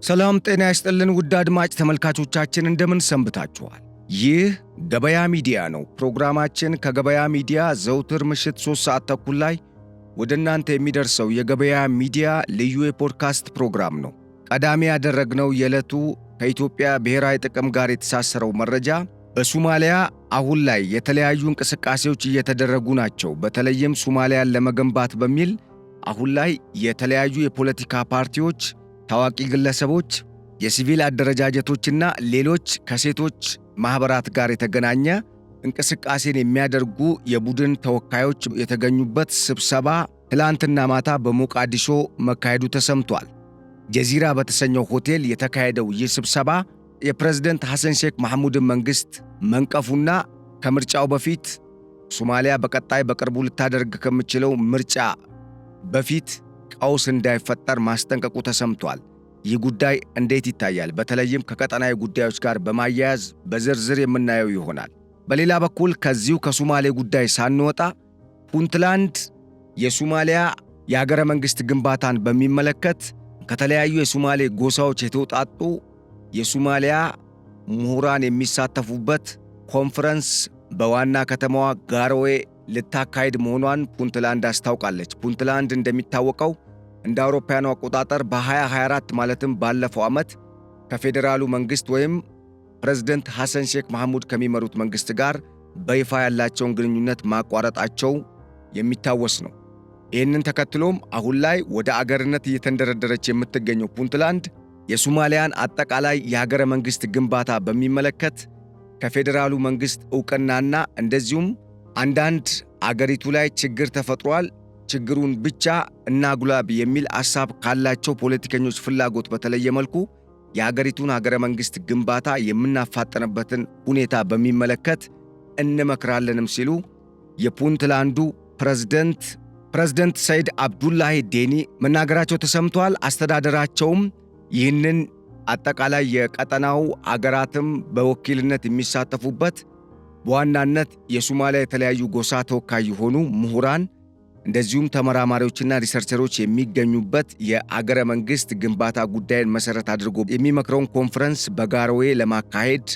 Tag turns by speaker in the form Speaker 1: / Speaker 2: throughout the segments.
Speaker 1: ሰላም ጤና ይስጥልን ውድ አድማጭ ተመልካቾቻችን እንደምን ሰንብታችኋል? ይህ ገበያ ሚዲያ ነው። ፕሮግራማችን ከገበያ ሚዲያ ዘውትር ምሽት 3 ሰዓት ተኩል ላይ ወደ እናንተ የሚደርሰው የገበያ ሚዲያ ልዩ የፖድካስት ፕሮግራም ነው። ቀዳሚ ያደረግነው የዕለቱ ከኢትዮጵያ ብሔራዊ ጥቅም ጋር የተሳሰረው መረጃ በሶማሊያ አሁን ላይ የተለያዩ እንቅስቃሴዎች እየተደረጉ ናቸው። በተለይም ሶማሊያን ለመገንባት በሚል አሁን ላይ የተለያዩ የፖለቲካ ፓርቲዎች፣ ታዋቂ ግለሰቦች፣ የሲቪል አደረጃጀቶችና ሌሎች ከሴቶች ማህበራት ጋር የተገናኘ እንቅስቃሴን የሚያደርጉ የቡድን ተወካዮች የተገኙበት ስብሰባ ትላንትና ማታ በሞቃዲሾ መካሄዱ ተሰምቷል። ጀዚራ በተሰኘው ሆቴል የተካሄደው ይህ ስብሰባ የፕሬዝዳንት ሐሰን ሼክ መሐሙድን መንግስት መንቀፉና ከምርጫው በፊት ሶማሊያ በቀጣይ በቅርቡ ልታደርግ ከምትችለው ምርጫ በፊት ቀውስ እንዳይፈጠር ማስጠንቀቁ ተሰምቷል። ይህ ጉዳይ እንዴት ይታያል? በተለይም ከቀጠናዊ ጉዳዮች ጋር በማያያዝ በዝርዝር የምናየው ይሆናል። በሌላ በኩል ከዚሁ ከሶማሌ ጉዳይ ሳንወጣ ፑንትላንድ የሶማሊያ የሀገረ መንግሥት ግንባታን በሚመለከት ከተለያዩ የሶማሌ ጎሳዎች የተውጣጡ የሶማሊያ ምሁራን የሚሳተፉበት ኮንፈረንስ በዋና ከተማዋ ጋሮዌ ልታካሄድ መሆኗን ፑንትላንድ አስታውቃለች። ፑንትላንድ እንደሚታወቀው እንደ አውሮፓውያኑ አቆጣጠር በ2024 ማለትም ባለፈው ዓመት ከፌዴራሉ መንግሥት ወይም ፕሬዝዳንት ሐሰን ሼክ መሐሙድ ከሚመሩት መንግሥት ጋር በይፋ ያላቸውን ግንኙነት ማቋረጣቸው የሚታወስ ነው። ይህንን ተከትሎም አሁን ላይ ወደ አገርነት እየተንደረደረች የምትገኘው ፑንትላንድ የሶማሊያን አጠቃላይ የሀገረ መንግሥት ግንባታ በሚመለከት ከፌዴራሉ መንግሥት ዕውቅናና እንደዚሁም አንዳንድ አገሪቱ ላይ ችግር ተፈጥሯል፣ ችግሩን ብቻ እናጉላብ የሚል ሐሳብ ካላቸው ፖለቲከኞች ፍላጎት በተለየ መልኩ የአገሪቱን ሀገረ መንግሥት ግንባታ የምናፋጠንበትን ሁኔታ በሚመለከት እንመክራለንም ሲሉ የፑንትላንዱ ፕሬዝዳንት ሰይድ አብዱላሂ ዴኒ መናገራቸው ተሰምቷል። አስተዳደራቸውም ይህንን አጠቃላይ የቀጠናው አገራትም በወኪልነት የሚሳተፉበት በዋናነት የሶማሊያ የተለያዩ ጎሳ ተወካይ የሆኑ ምሁራን እንደዚሁም ተመራማሪዎችና ሪሰርቸሮች የሚገኙበት የአገረ መንግሥት ግንባታ ጉዳይን መሠረት አድርጎ የሚመክረውን ኮንፈረንስ በጋሮዌ ለማካሄድ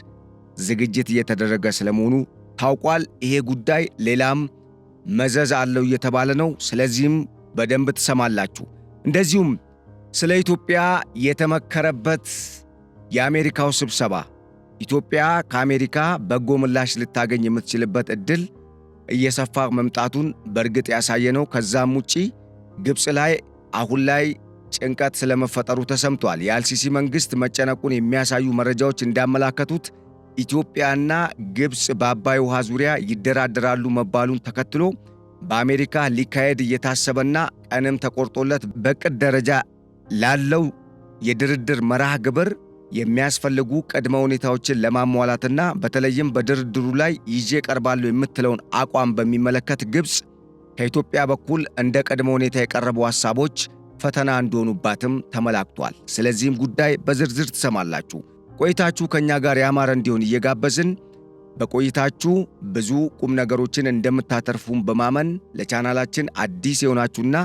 Speaker 1: ዝግጅት እየተደረገ ስለመሆኑ ታውቋል። ይሄ ጉዳይ ሌላም መዘዝ አለው እየተባለ ነው። ስለዚህም በደንብ ትሰማላችሁ። እንደዚሁም ስለ ኢትዮጵያ የተመከረበት የአሜሪካው ስብሰባ ኢትዮጵያ ከአሜሪካ በጎ ምላሽ ልታገኝ የምትችልበት ዕድል እየሰፋ መምጣቱን በእርግጥ ያሳየ ነው። ከዛም ውጪ ግብፅ ላይ አሁን ላይ ጭንቀት ስለመፈጠሩ ተሰምቷል። የአልሲሲ መንግሥት መጨነቁን የሚያሳዩ መረጃዎች እንዳመላከቱት ኢትዮጵያና ግብፅ በአባይ ውሃ ዙሪያ ይደራደራሉ መባሉን ተከትሎ በአሜሪካ ሊካሄድ እየታሰበና ቀንም ተቆርጦለት በቅድ ደረጃ ላለው የድርድር መርሃ ግብር የሚያስፈልጉ ቅድመ ሁኔታዎችን ለማሟላትና በተለይም በድርድሩ ላይ ይዤ ቀርባለሁ የምትለውን አቋም በሚመለከት ግብፅ ከኢትዮጵያ በኩል እንደ ቅድመ ሁኔታ የቀረቡ ሐሳቦች ፈተና እንደሆኑባትም ተመላክቷል። ስለዚህም ጉዳይ በዝርዝር ትሰማላችሁ። ቆይታችሁ ከእኛ ጋር ያማረ እንዲሆን እየጋበዝን በቆይታችሁ ብዙ ቁም ነገሮችን እንደምታተርፉም በማመን ለቻናላችን አዲስ የሆናችሁና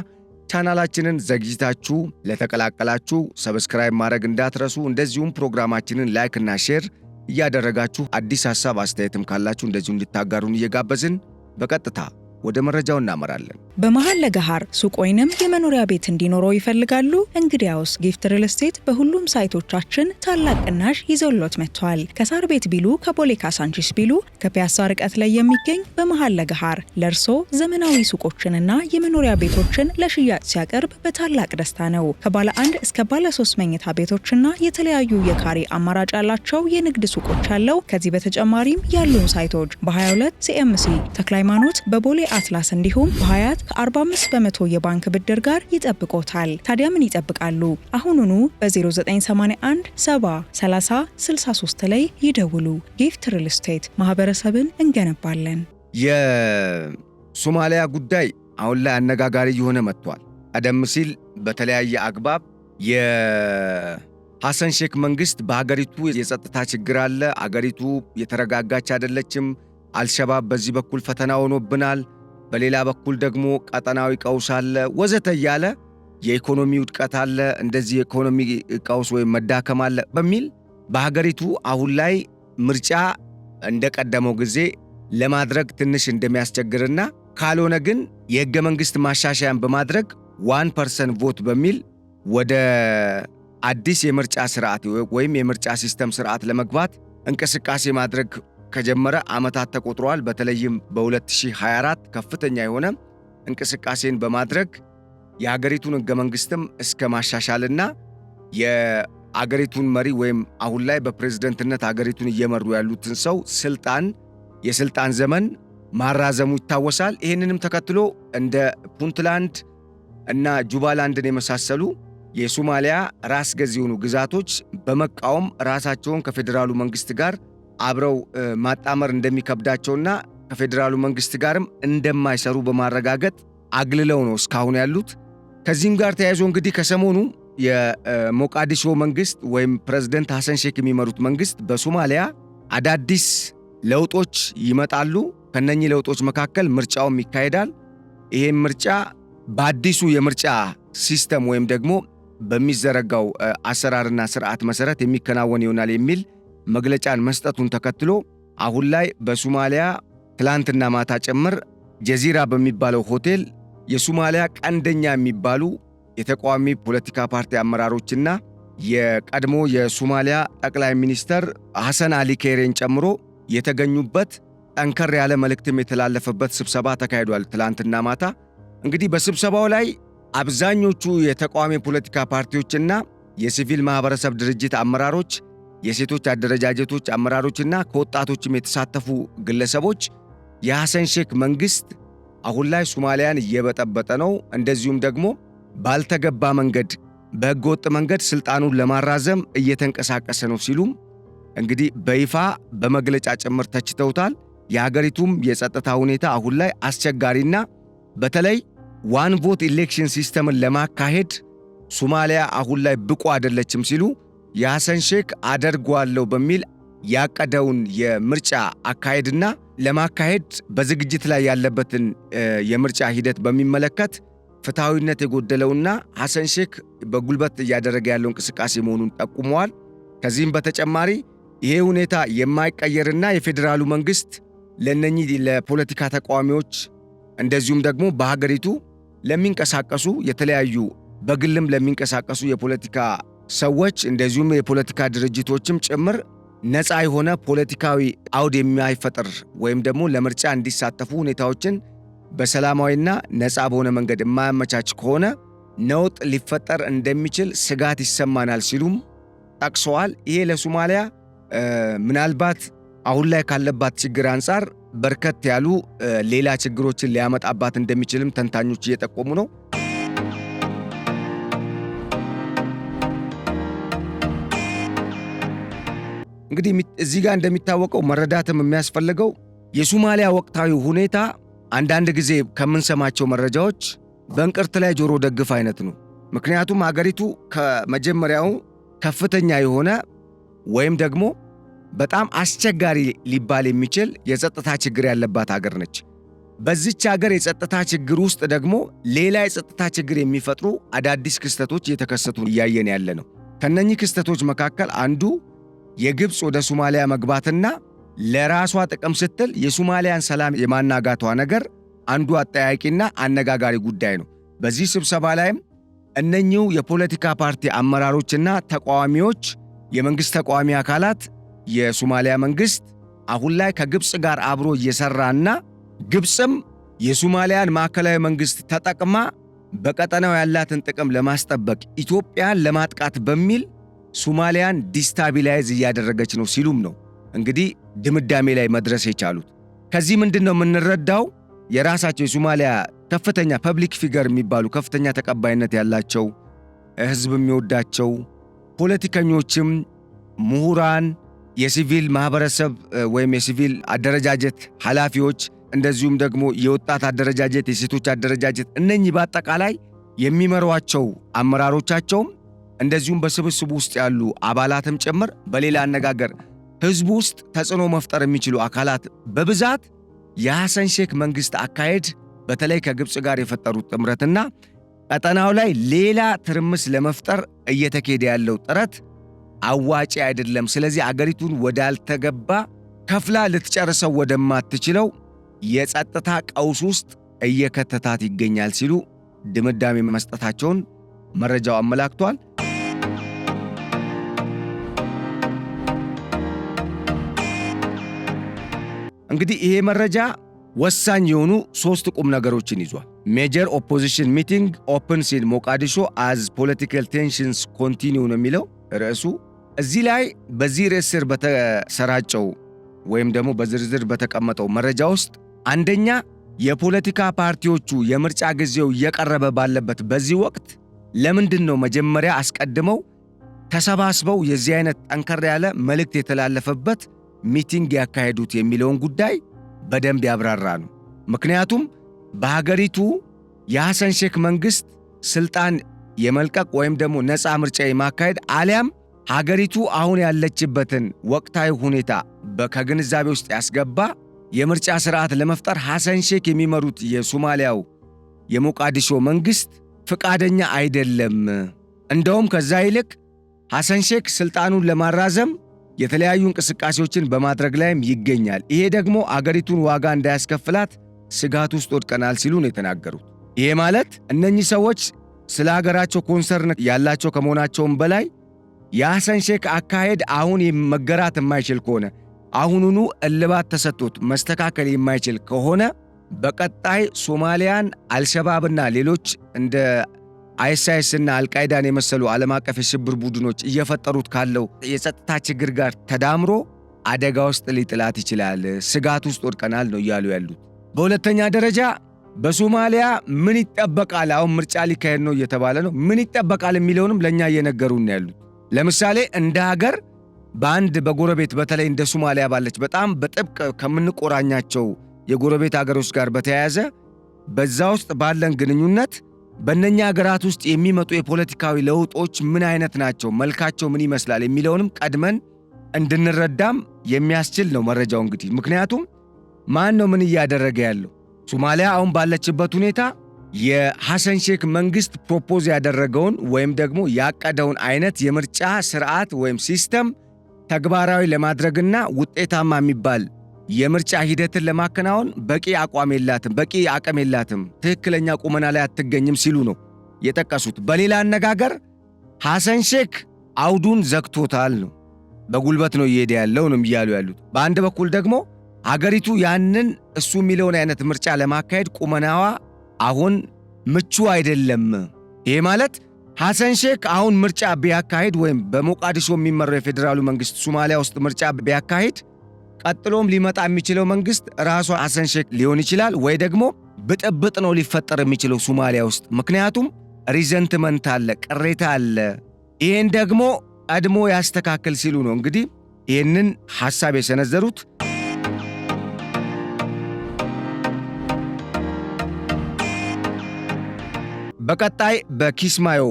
Speaker 1: ቻናላችንን ዘግይታችሁ ለተቀላቀላችሁ ሰብስክራይብ ማድረግ እንዳትረሱ። እንደዚሁም ፕሮግራማችንን ላይክ እና ሼር እያደረጋችሁ አዲስ ሐሳብ አስተያየትም ካላችሁ እንደዚሁ እንድታጋሩን እየጋበዝን በቀጥታ ወደ መረጃው እናመራለን።
Speaker 2: በመሃል ለገሃር ሱቅ ወይንም የመኖሪያ ቤት እንዲኖረው ይፈልጋሉ? እንግዲያውስ ጊፍት ሪል ስቴት በሁሉም ሳይቶቻችን ታላቅ ቅናሽ ይዘውሎት መጥቷል። ከሳር ቤት ቢሉ፣ ከቦሌ ካሳንቺስ ቢሉ፣ ከፒያሳ ርቀት ላይ የሚገኝ በመሃል ለገሃር ለርሶ ዘመናዊ ሱቆችንና የመኖሪያ ቤቶችን ለሽያጭ ሲያቀርብ በታላቅ ደስታ ነው። ከባለ 1 እስከ ባለ 3 መኝታ ቤቶችና የተለያዩ የካሬ አማራጭ ያላቸው የንግድ ሱቆች አለው። ከዚህ በተጨማሪም ያሉን ሳይቶች በ22 ሲኤምሲ ተክለ ሃይማኖት፣ በቦሌ አትላስ እንዲሁም በሀያት ከ45 በመቶ የባንክ ብድር ጋር ይጠብቆታል። ታዲያ ምን ይጠብቃሉ? አሁኑኑ በ0981 70 30 63 ላይ ይደውሉ። ጊፍት ሪል ስቴት ማህበረሰብን እንገነባለን።
Speaker 1: የሶማሊያ ጉዳይ አሁን ላይ አነጋጋሪ የሆነ መጥቷል። ቀደም ሲል በተለያየ አግባብ የሐሰን ሼክ መንግሥት በሀገሪቱ የጸጥታ ችግር አለ፣ አገሪቱ የተረጋጋች አይደለችም፣ አልሸባብ በዚህ በኩል ፈተና ሆኖብናል፣ በሌላ በኩል ደግሞ ቀጠናዊ ቀውስ አለ ወዘተ እያለ የኢኮኖሚ ውድቀት አለ፣ እንደዚህ የኢኮኖሚ ቀውስ ወይም መዳከም አለ በሚል በሀገሪቱ አሁን ላይ ምርጫ እንደቀደመው ጊዜ ለማድረግ ትንሽ እንደሚያስቸግርና ካልሆነ ግን የሕገ መንግሥት ማሻሻያን በማድረግ 1% ቮት በሚል ወደ አዲስ የምርጫ ስርዓት ወይም የምርጫ ሲስተም ስርዓት ለመግባት እንቅስቃሴ ማድረግ ከጀመረ ዓመታት ተቆጥረዋል። በተለይም በ2024 ከፍተኛ የሆነ እንቅስቃሴን በማድረግ የሀገሪቱን ሕገ መንግሥትም እስከ ማሻሻልና የአገሪቱን መሪ ወይም አሁን ላይ በፕሬዝደንትነት አገሪቱን እየመሩ ያሉትን ሰው የስልጣን ዘመን ማራዘሙ ይታወሳል። ይህንንም ተከትሎ እንደ ፑንትላንድ እና ጁባላንድን የመሳሰሉ የሶማሊያ ራስ ገዝ የሆኑ ግዛቶች በመቃወም ራሳቸውን ከፌዴራሉ መንግሥት ጋር አብረው ማጣመር እንደሚከብዳቸውና ከፌዴራሉ መንግሥት ጋርም እንደማይሰሩ በማረጋገጥ አግልለው ነው እስካሁን ያሉት። ከዚህም ጋር ተያይዞ እንግዲህ ከሰሞኑ የሞቃዲሾ መንግሥት ወይም ፕሬዝደንት ሐሰን ሼክ የሚመሩት መንግሥት በሶማሊያ አዳዲስ ለውጦች ይመጣሉ። ከነኚህ ለውጦች መካከል ምርጫውም ይካሄዳል። ይሄም ምርጫ በአዲሱ የምርጫ ሲስተም ወይም ደግሞ በሚዘረጋው አሰራርና ስርዓት መሰረት የሚከናወን ይሆናል የሚል መግለጫን መስጠቱን ተከትሎ አሁን ላይ በሶማሊያ ትላንትና ማታ ጭምር ጀዚራ በሚባለው ሆቴል የሶማሊያ ቀንደኛ የሚባሉ የተቃዋሚ ፖለቲካ ፓርቲ አመራሮችና የቀድሞ የሶማሊያ ጠቅላይ ሚኒስተር ሐሰን አሊ ኬሬን ጨምሮ የተገኙበት ጠንከር ያለ መልእክትም የተላለፈበት ስብሰባ ተካሂዷል ትላንትና ማታ። እንግዲህ በስብሰባው ላይ አብዛኞቹ የተቃዋሚ ፖለቲካ ፓርቲዎችና የሲቪል ማህበረሰብ ድርጅት አመራሮች፣ የሴቶች አደረጃጀቶች አመራሮችና ከወጣቶችም የተሳተፉ ግለሰቦች የሐሰን ሼክ መንግሥት አሁን ላይ ሶማሊያን እየበጠበጠ ነው፣ እንደዚሁም ደግሞ ባልተገባ መንገድ በሕገወጥ መንገድ ስልጣኑን ለማራዘም እየተንቀሳቀሰ ነው ሲሉም እንግዲህ በይፋ በመግለጫ ጭምር ተችተውታል። የሀገሪቱም የጸጥታ ሁኔታ አሁን ላይ አስቸጋሪና በተለይ ዋን ቮት ኢሌክሽን ሲስተምን ለማካሄድ ሶማሊያ አሁን ላይ ብቁ አይደለችም ሲሉ የሐሰን ሼክ አደርጓለሁ በሚል ያቀደውን የምርጫ አካሄድና ለማካሄድ በዝግጅት ላይ ያለበትን የምርጫ ሂደት በሚመለከት ፍትሐዊነት የጎደለውና ሐሰን ሼክ በጉልበት እያደረገ ያለው እንቅስቃሴ መሆኑን ጠቁመዋል። ከዚህም በተጨማሪ ይሄ ሁኔታ የማይቀየርና የፌዴራሉ መንግሥት ለነኚህ ለፖለቲካ ተቃዋሚዎች እንደዚሁም ደግሞ በሀገሪቱ ለሚንቀሳቀሱ የተለያዩ በግልም ለሚንቀሳቀሱ የፖለቲካ ሰዎች እንደዚሁም የፖለቲካ ድርጅቶችም ጭምር ነፃ የሆነ ፖለቲካዊ አውድ የማይፈጥር ወይም ደግሞ ለምርጫ እንዲሳተፉ ሁኔታዎችን በሰላማዊና ነፃ በሆነ መንገድ የማያመቻች ከሆነ ነውጥ ሊፈጠር እንደሚችል ስጋት ይሰማናል ሲሉም ጠቅሰዋል። ይሄ ለሶማሊያ ምናልባት አሁን ላይ ካለባት ችግር አንጻር በርከት ያሉ ሌላ ችግሮችን ሊያመጣባት እንደሚችልም ተንታኞች እየጠቆሙ ነው። እንግዲህ እዚህ ጋር እንደሚታወቀው መረዳትም የሚያስፈልገው የሶማሊያ ወቅታዊ ሁኔታ አንዳንድ ጊዜ ከምንሰማቸው መረጃዎች በእንቅርት ላይ ጆሮ ደግፍ አይነት ነው። ምክንያቱም አገሪቱ ከመጀመሪያው ከፍተኛ የሆነ ወይም ደግሞ በጣም አስቸጋሪ ሊባል የሚችል የጸጥታ ችግር ያለባት ሀገር ነች። በዚች ሀገር የጸጥታ ችግር ውስጥ ደግሞ ሌላ የጸጥታ ችግር የሚፈጥሩ አዳዲስ ክስተቶች እየተከሰቱ እያየን ያለ ነው። ከነኚህ ክስተቶች መካከል አንዱ የግብፅ ወደ ሶማሊያ መግባትና ለራሷ ጥቅም ስትል የሶማሊያን ሰላም የማናጋቷ ነገር አንዱ አጠያቂና አነጋጋሪ ጉዳይ ነው። በዚህ ስብሰባ ላይም እነኚሁ የፖለቲካ ፓርቲ አመራሮችና ተቃዋሚዎች፣ የመንግሥት ተቃዋሚ አካላት የሶማሊያ መንግሥት አሁን ላይ ከግብፅ ጋር አብሮ እየሰራና ግብፅም የሶማሊያን ማዕከላዊ መንግሥት ተጠቅማ በቀጠናው ያላትን ጥቅም ለማስጠበቅ ኢትዮጵያን ለማጥቃት በሚል ሶማሊያን ዲስታቢላይዝ እያደረገች ነው ሲሉም ነው እንግዲህ ድምዳሜ ላይ መድረስ የቻሉት። ከዚህ ምንድነው የምንረዳው? የራሳቸው የሶማሊያ ከፍተኛ ፐብሊክ ፊገር የሚባሉ ከፍተኛ ተቀባይነት ያላቸው ሕዝብ የሚወዳቸው ፖለቲከኞችም፣ ምሁራን፣ የሲቪል ማህበረሰብ ወይም የሲቪል አደረጃጀት ኃላፊዎች እንደዚሁም ደግሞ የወጣት አደረጃጀት፣ የሴቶች አደረጃጀት እነኚህ በአጠቃላይ የሚመሯቸው አመራሮቻቸውም እንደዚሁም በስብስቡ ውስጥ ያሉ አባላትም ጭምር በሌላ አነጋገር ሕዝቡ ውስጥ ተጽዕኖ መፍጠር የሚችሉ አካላት በብዛት የሐሰን ሼክ መንግሥት አካሄድ በተለይ ከግብፅ ጋር የፈጠሩት ጥምረትና ቀጠናው ላይ ሌላ ትርምስ ለመፍጠር እየተካሄደ ያለው ጥረት አዋጪ አይደለም። ስለዚህ አገሪቱን ወዳልተገባ ከፍላ ልትጨርሰው ወደማትችለው የጸጥታ ቀውስ ውስጥ እየከተታት ይገኛል ሲሉ ድምዳሜ መስጠታቸውን መረጃው አመላክቷል። እንግዲህ ይሄ መረጃ ወሳኝ የሆኑ 3 ቁም ነገሮችን ይዟል። ሜጀር ኦፖዚሽን ሚቲንግ ኦፕንስ ኢን ሞቃዲሾ አዝ ፖለቲካል ቴንሽንስ ኮንቲኒው ነው የሚለው ርዕሱ። እዚህ ላይ በዚህ ርዕስ ስር በተሰራጨው ወይም ደግሞ በዝርዝር በተቀመጠው መረጃ ውስጥ አንደኛ የፖለቲካ ፓርቲዎቹ የምርጫ ጊዜው እየቀረበ ባለበት በዚህ ወቅት ለምንድን ነው መጀመሪያ አስቀድመው ተሰባስበው የዚህ አይነት ጠንከር ያለ መልእክት የተላለፈበት ሚቲንግ ያካሄዱት የሚለውን ጉዳይ በደንብ ያብራራ ነው። ምክንያቱም በሀገሪቱ የሐሰን ሼክ መንግስት ስልጣን የመልቀቅ ወይም ደግሞ ነፃ ምርጫ የማካሄድ አሊያም ሀገሪቱ አሁን ያለችበትን ወቅታዊ ሁኔታ ከግንዛቤ ውስጥ ያስገባ የምርጫ ስርዓት ለመፍጠር ሐሰን ሼክ የሚመሩት የሶማሊያው የሞቃዲሾ መንግስት ፍቃደኛ አይደለም። እንደውም ከዛ ይልቅ ሐሰን ሼክ ስልጣኑን ለማራዘም የተለያዩ እንቅስቃሴዎችን በማድረግ ላይም ይገኛል። ይሄ ደግሞ አገሪቱን ዋጋ እንዳያስከፍላት ስጋት ውስጥ ወድቀናል ሲሉ ነው የተናገሩት። ይሄ ማለት እነኚህ ሰዎች ስለ ሀገራቸው ኮንሰርን ያላቸው ከመሆናቸውም በላይ የሐሰን ሼክ አካሄድ አሁን መገራት የማይችል ከሆነ አሁኑኑ እልባት ተሰጥቶት መስተካከል የማይችል ከሆነ በቀጣይ ሶማሊያን አልሸባብና ሌሎች እንደ አይኤስአይኤስ እና አልቃይዳን የመሰሉ ዓለም አቀፍ የሽብር ቡድኖች እየፈጠሩት ካለው የጸጥታ ችግር ጋር ተዳምሮ አደጋ ውስጥ ሊጥላት ይችላል፣ ስጋት ውስጥ ወድቀናል ነው እያሉ ያሉት። በሁለተኛ ደረጃ በሶማሊያ ምን ይጠበቃል? አሁን ምርጫ ሊካሄድ ነው እየተባለ ነው። ምን ይጠበቃል የሚለውንም ለእኛ እየነገሩን ያሉት። ለምሳሌ እንደ ሀገር በአንድ በጎረቤት በተለይ እንደ ሶማሊያ ባለች በጣም በጥብቅ ከምንቆራኛቸው የጎረቤት ሀገሮች ጋር በተያያዘ በዛ ውስጥ ባለን ግንኙነት በእነኛ ሀገራት ውስጥ የሚመጡ የፖለቲካዊ ለውጦች ምን አይነት ናቸው፣ መልካቸው ምን ይመስላል የሚለውንም ቀድመን እንድንረዳም የሚያስችል ነው መረጃው። እንግዲህ ምክንያቱም ማን ነው ምን እያደረገ ያለው? ሶማሊያ አሁን ባለችበት ሁኔታ የሐሰን ሼክ መንግስት ፕሮፖዝ ያደረገውን ወይም ደግሞ ያቀደውን አይነት የምርጫ ስርዓት ወይም ሲስተም ተግባራዊ ለማድረግና ውጤታማ የሚባል የምርጫ ሂደትን ለማከናወን በቂ አቋም የላትም፣ በቂ አቅም የላትም፣ ትክክለኛ ቁመና ላይ አትገኝም ሲሉ ነው የጠቀሱት። በሌላ አነጋገር ሐሰን ሼክ አውዱን ዘግቶታል ነው፣ በጉልበት ነው እየሄደ ያለው ነው እያሉ ያሉት። በአንድ በኩል ደግሞ አገሪቱ ያንን እሱ የሚለውን አይነት ምርጫ ለማካሄድ ቁመናዋ አሁን ምቹ አይደለም። ይሄ ማለት ሐሰን ሼክ አሁን ምርጫ ቢያካሂድ ወይም በሞቃዲሾ የሚመራው የፌዴራሉ መንግስት ሶማሊያ ውስጥ ምርጫ ቢያካሂድ ቀጥሎም ሊመጣ የሚችለው መንግስት ራሱ ሐሰን ሼክ ሊሆን ይችላል፣ ወይ ደግሞ ብጥብጥ ነው ሊፈጠር የሚችለው ሶማሊያ ውስጥ። ምክንያቱም ሪዘንትመንት አለ፣ ቅሬታ አለ። ይህን ደግሞ ቀድሞ ያስተካክል ሲሉ ነው እንግዲህ ይህንን ሐሳብ የሰነዘሩት። በቀጣይ በኪስማዮ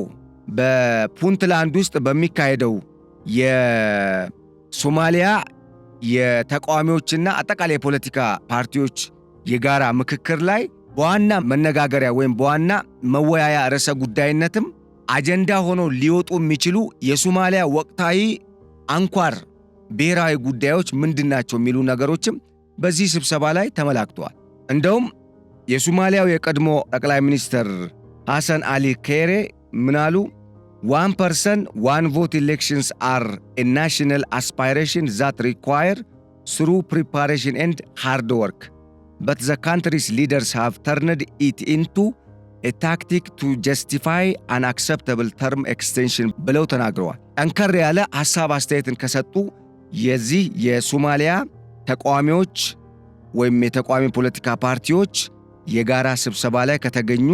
Speaker 1: በፑንትላንድ ውስጥ በሚካሄደው የሶማሊያ የተቃዋሚዎችና አጠቃላይ የፖለቲካ ፓርቲዎች የጋራ ምክክር ላይ በዋና መነጋገሪያ ወይም በዋና መወያያ ርዕሰ ጉዳይነትም አጀንዳ ሆነው ሊወጡ የሚችሉ የሶማሊያ ወቅታዊ አንኳር ብሔራዊ ጉዳዮች ምንድናቸው የሚሉ ነገሮችም በዚህ ስብሰባ ላይ ተመላክተዋል። እንደውም የሶማሊያው የቀድሞ ጠቅላይ ሚኒስትር ሐሰን አሊ ኬሬ ምናሉ? 1 person 1 vote elections are a national aspiration that require through preparation and hard work, but the country's leaders have turned it into a tactic to justify an acceptable term extension ብለው ተናግረዋል። ጠንከር ያለ ሐሳብ አስተያየትን ከሰጡ የዚህ የሶማሊያ ተቃዋሚዎች ወይም የተቃዋሚ ፖለቲካ ፓርቲዎች የጋራ ስብሰባ ላይ ከተገኙ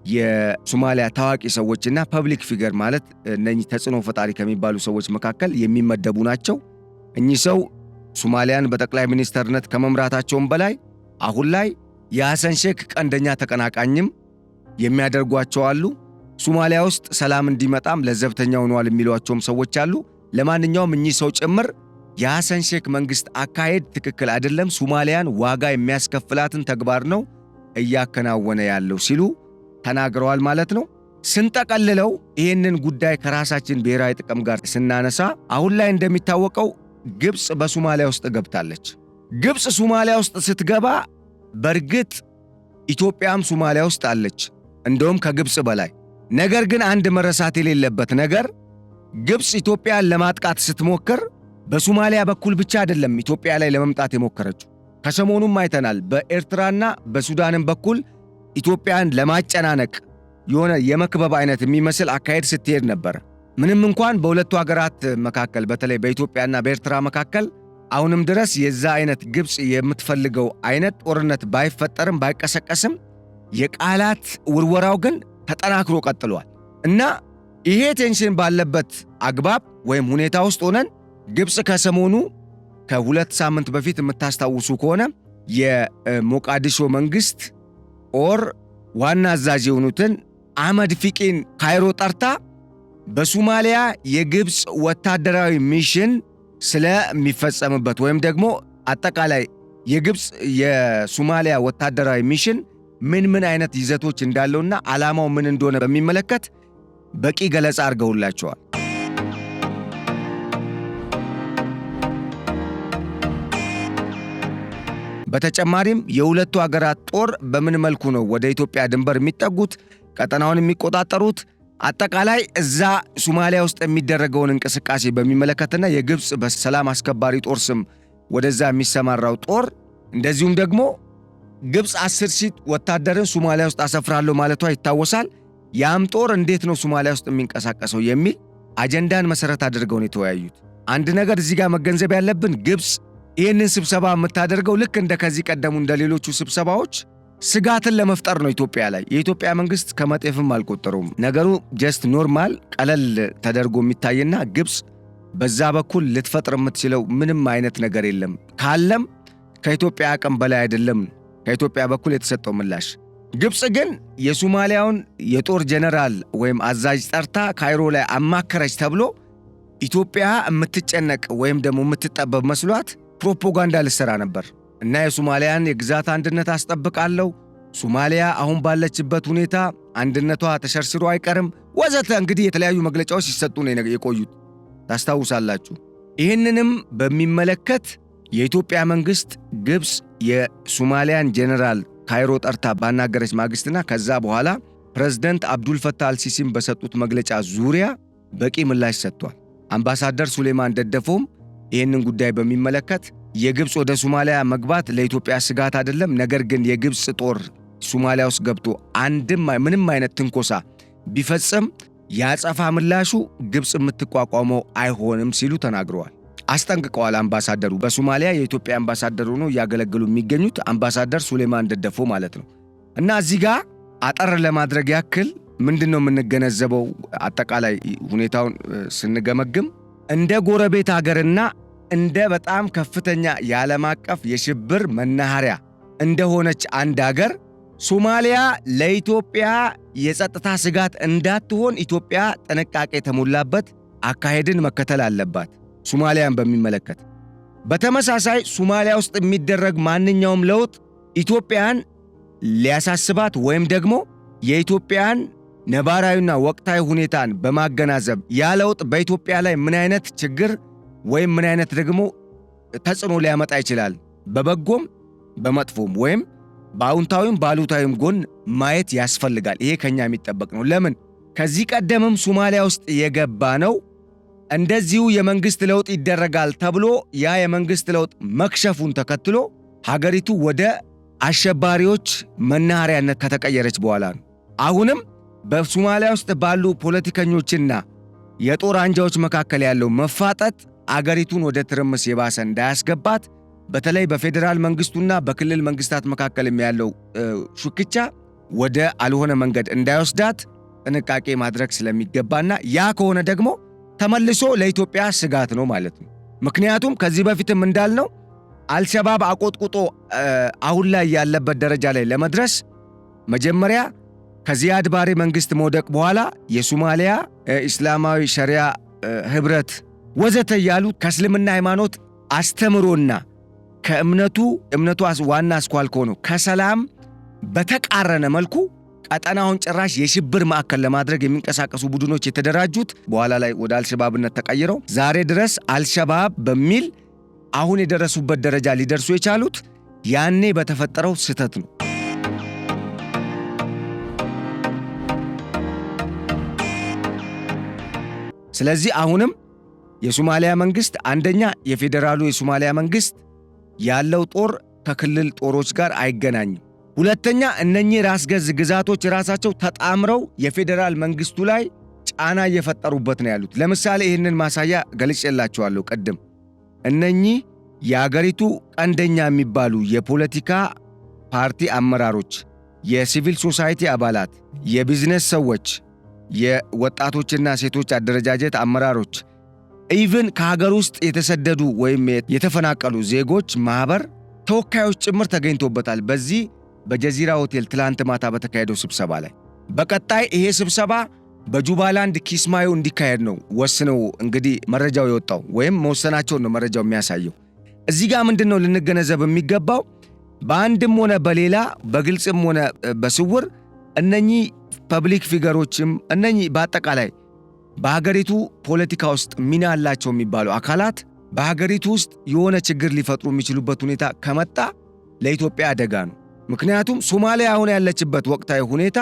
Speaker 1: የሶማሊያ ታዋቂ ሰዎችና ፐብሊክ ፊገር ማለት እነኚህ ተጽዕኖ ፈጣሪ ከሚባሉ ሰዎች መካከል የሚመደቡ ናቸው። እኚህ ሰው ሶማሊያን በጠቅላይ ሚኒስተርነት ከመምራታቸውም በላይ አሁን ላይ የሐሰን ሼክ ቀንደኛ ተቀናቃኝም የሚያደርጓቸው አሉ። ሶማሊያ ውስጥ ሰላም እንዲመጣም ለዘብተኛ ሆነዋል የሚሏቸውም ሰዎች አሉ። ለማንኛውም እኚህ ሰው ጭምር የሐሰን ሼክ መንግስት አካሄድ ትክክል አይደለም፣ ሶማሊያን ዋጋ የሚያስከፍላትን ተግባር ነው እያከናወነ ያለው ሲሉ ተናግረዋል ማለት ነው። ስንጠቀልለው ይህንን ጉዳይ ከራሳችን ብሔራዊ ጥቅም ጋር ስናነሳ አሁን ላይ እንደሚታወቀው ግብፅ በሶማሊያ ውስጥ ገብታለች። ግብፅ ሶማሊያ ውስጥ ስትገባ በእርግጥ ኢትዮጵያም ሶማሊያ ውስጥ አለች፣ እንደውም ከግብፅ በላይ። ነገር ግን አንድ መረሳት የሌለበት ነገር ግብፅ ኢትዮጵያን ለማጥቃት ስትሞክር በሶማሊያ በኩል ብቻ አይደለም ኢትዮጵያ ላይ ለመምጣት የሞከረችው። ከሰሞኑም አይተናል። በኤርትራና በሱዳንም በኩል ኢትዮጵያን ለማጨናነቅ የሆነ የመክበብ አይነት የሚመስል አካሄድ ስትሄድ ነበር። ምንም እንኳን በሁለቱ ሀገራት መካከል በተለይ በኢትዮጵያና በኤርትራ መካከል አሁንም ድረስ የዛ አይነት ግብፅ የምትፈልገው አይነት ጦርነት ባይፈጠርም ባይቀሰቀስም የቃላት ውርወራው ግን ተጠናክሮ ቀጥሏል እና ይሄ ቴንሽን ባለበት አግባብ ወይም ሁኔታ ውስጥ ሆነን ግብፅ ከሰሞኑ ከሁለት ሳምንት በፊት የምታስታውሱ ከሆነ የሞቃዲሾ መንግስት ዋና አዛዥ የሆኑትን አህመድ ፊቂን ካይሮ ጠርታ በሶማሊያ የግብፅ ወታደራዊ ሚሽን ስለሚፈጸምበት ወይም ደግሞ አጠቃላይ የግብፅ የሶማሊያ ወታደራዊ ሚሽን ምን አይነት ይዘቶች እንዳለውና ዓላማው ምን እንደሆነ በሚመለከት በቂ ገለጻ አድርገውላቸዋል። በተጨማሪም የሁለቱ ሀገራት ጦር በምን መልኩ ነው ወደ ኢትዮጵያ ድንበር የሚጠጉት፣ ቀጠናውን የሚቆጣጠሩት፣ አጠቃላይ እዛ ሶማሊያ ውስጥ የሚደረገውን እንቅስቃሴ በሚመለከትና የግብፅ በሰላም አስከባሪ ጦር ስም ወደዛ የሚሰማራው ጦር እንደዚሁም ደግሞ ግብፅ 10,000 ወታደርን ሶማሊያ ውስጥ አሰፍራለሁ ማለቷ ይታወሳል። ያም ጦር እንዴት ነው ሶማሊያ ውስጥ የሚንቀሳቀሰው የሚል አጀንዳን መሰረት አድርገው ነው የተወያዩት። አንድ ነገር እዚህ ጋር መገንዘብ ያለብን ግብፅ ይህንን ስብሰባ የምታደርገው ልክ እንደ ከዚህ ቀደሙ እንደ ሌሎቹ ስብሰባዎች ስጋትን ለመፍጠር ነው ኢትዮጵያ ላይ። የኢትዮጵያ መንግስት ከመጤፍም አልቆጠሩም። ነገሩ ጀስት ኖርማል ቀለል ተደርጎ የሚታይና ግብፅ በዛ በኩል ልትፈጥር የምትችለው ምንም አይነት ነገር የለም፣ ካለም ከኢትዮጵያ አቅም በላይ አይደለም ከኢትዮጵያ በኩል የተሰጠው ምላሽ። ግብፅ ግን የሶማሊያውን የጦር ጀነራል ወይም አዛዥ ጠርታ ካይሮ ላይ አማከረች ተብሎ ኢትዮጵያ የምትጨነቅ ወይም ደግሞ የምትጠበብ መስሏት ፕሮፓጋንዳ ልሰራ ነበር እና የሶማሊያን የግዛት አንድነት አስጠብቃለሁ፣ ሶማሊያ አሁን ባለችበት ሁኔታ አንድነቷ ተሸርሽሮ አይቀርም ወዘተ። እንግዲህ የተለያዩ መግለጫዎች ሲሰጡ ነው የቆዩት ታስታውሳላችሁ። ይህንንም በሚመለከት የኢትዮጵያ መንግስት ግብፅ የሶማሊያን ጀነራል ካይሮ ጠርታ ባናገረች ማግስትና ከዛ በኋላ ፕሬዝዳንት አብዱል ፈታህ አልሲሲም በሰጡት መግለጫ ዙሪያ በቂ ምላሽ ሰጥቷል። አምባሳደር ሱሌማን ደደፎም ይህንን ጉዳይ በሚመለከት የግብፅ ወደ ሶማሊያ መግባት ለኢትዮጵያ ስጋት አይደለም፣ ነገር ግን የግብፅ ጦር ሶማሊያ ውስጥ ገብቶ ምንም አይነት ትንኮሳ ቢፈጽም ያጸፋ ምላሹ ግብፅ የምትቋቋመው አይሆንም ሲሉ ተናግረዋል፣ አስጠንቅቀዋል። አምባሳደሩ በሶማሊያ የኢትዮጵያ አምባሳደር ሆነው እያገለገሉ የሚገኙት አምባሳደር ሱሌማን ደደፎ ማለት ነው። እና እዚህ ጋር አጠር ለማድረግ ያክል ምንድነው የምንገነዘበው? አጠቃላይ ሁኔታውን ስንገመግም እንደ ጎረቤት ሀገርና እንደ በጣም ከፍተኛ የዓለም አቀፍ የሽብር መናኸሪያ እንደሆነች አንድ ሀገር ሶማሊያ ለኢትዮጵያ የጸጥታ ስጋት እንዳትሆን ኢትዮጵያ ጥንቃቄ የተሞላበት አካሄድን መከተል አለባት። ሶማሊያን በሚመለከት በተመሳሳይ ሶማሊያ ውስጥ የሚደረግ ማንኛውም ለውጥ ኢትዮጵያን ሊያሳስባት ወይም ደግሞ የኢትዮጵያን ነባራዊና ወቅታዊ ሁኔታን በማገናዘብ ያ ለውጥ በኢትዮጵያ ላይ ምን አይነት ችግር ወይም ምን አይነት ደግሞ ተጽዕኖ ሊያመጣ ይችላል፣ በበጎም በመጥፎም ወይም በአዎንታዊም ባሉታዊም ጎን ማየት ያስፈልጋል። ይሄ ከኛ የሚጠበቅ ነው። ለምን ከዚህ ቀደምም ሶማሊያ ውስጥ የገባ ነው እንደዚሁ የመንግስት ለውጥ ይደረጋል ተብሎ ያ የመንግስት ለውጥ መክሸፉን ተከትሎ ሀገሪቱ ወደ አሸባሪዎች መናኸሪያነት ከተቀየረች በኋላ ነው። አሁንም በሶማሊያ ውስጥ ባሉ ፖለቲከኞችና የጦር አንጃዎች መካከል ያለው መፋጠጥ አገሪቱን ወደ ትርምስ የባሰ እንዳያስገባት በተለይ በፌዴራል መንግስቱና በክልል መንግስታት መካከል ያለው ሹክቻ ወደ አልሆነ መንገድ እንዳይወስዳት ጥንቃቄ ማድረግ ስለሚገባና ያ ከሆነ ደግሞ ተመልሶ ለኢትዮጵያ ስጋት ነው ማለት ነው። ምክንያቱም ከዚህ በፊትም እንዳልነው አልሸባብ አቆጥቁጦ አሁን ላይ ያለበት ደረጃ ላይ ለመድረስ መጀመሪያ ከዚያድ ባሬ መንግስት መውደቅ በኋላ የሶማሊያ እስላማዊ ሸሪያ ህብረት ወዘተ ያሉ ከእስልምና ሃይማኖት አስተምሮና ከእምነቱ ዋና አስኳል ከሆነው ከሰላም በተቃረነ መልኩ ቀጠናውን ጭራሽ የሽብር ማዕከል ለማድረግ የሚንቀሳቀሱ ቡድኖች የተደራጁት በኋላ ላይ ወደ አልሸባብነት ተቀይረው ዛሬ ድረስ አልሸባብ በሚል አሁን የደረሱበት ደረጃ ሊደርሱ የቻሉት ያኔ በተፈጠረው ስህተት ነው። ስለዚህ አሁንም የሶማሊያ መንግስት አንደኛ የፌዴራሉ የሶማሊያ መንግስት ያለው ጦር ከክልል ጦሮች ጋር አይገናኝም። ሁለተኛ እነኚህ ራስ ገዝ ግዛቶች ራሳቸው ተጣምረው የፌዴራል መንግስቱ ላይ ጫና እየፈጠሩበት ነው ያሉት። ለምሳሌ ይህንን ማሳያ ገልጬላችኋለሁ ቅድም። እነኚህ የአገሪቱ ቀንደኛ የሚባሉ የፖለቲካ ፓርቲ አመራሮች፣ የሲቪል ሶሳይቲ አባላት፣ የቢዝነስ ሰዎች፣ የወጣቶችና ሴቶች አደረጃጀት አመራሮች፣ ኢቭን ከሀገር ውስጥ የተሰደዱ ወይም የተፈናቀሉ ዜጎች ማህበር ተወካዮች ጭምር ተገኝቶበታል በዚህ በጀዚራ ሆቴል ትላንት ማታ በተካሄደው ስብሰባ ላይ። በቀጣይ ይሄ ስብሰባ በጁባላንድ ኪስማዮ እንዲካሄድ ነው ወስነው እንግዲህ መረጃው የወጣው ወይም መወሰናቸውን ነው መረጃው የሚያሳየው። እዚህ ጋር ምንድነው ልንገነዘብ የሚገባው? በአንድም ሆነ በሌላ በግልጽም ሆነ በስውር እነኚህ ፐብሊክ ፊገሮችም እነኚህ በአጠቃላይ በሀገሪቱ ፖለቲካ ውስጥ ሚና አላቸው የሚባሉ አካላት በሀገሪቱ ውስጥ የሆነ ችግር ሊፈጥሩ የሚችሉበት ሁኔታ ከመጣ ለኢትዮጵያ አደጋ ነው። ምክንያቱም ሶማሊያ አሁን ያለችበት ወቅታዊ ሁኔታ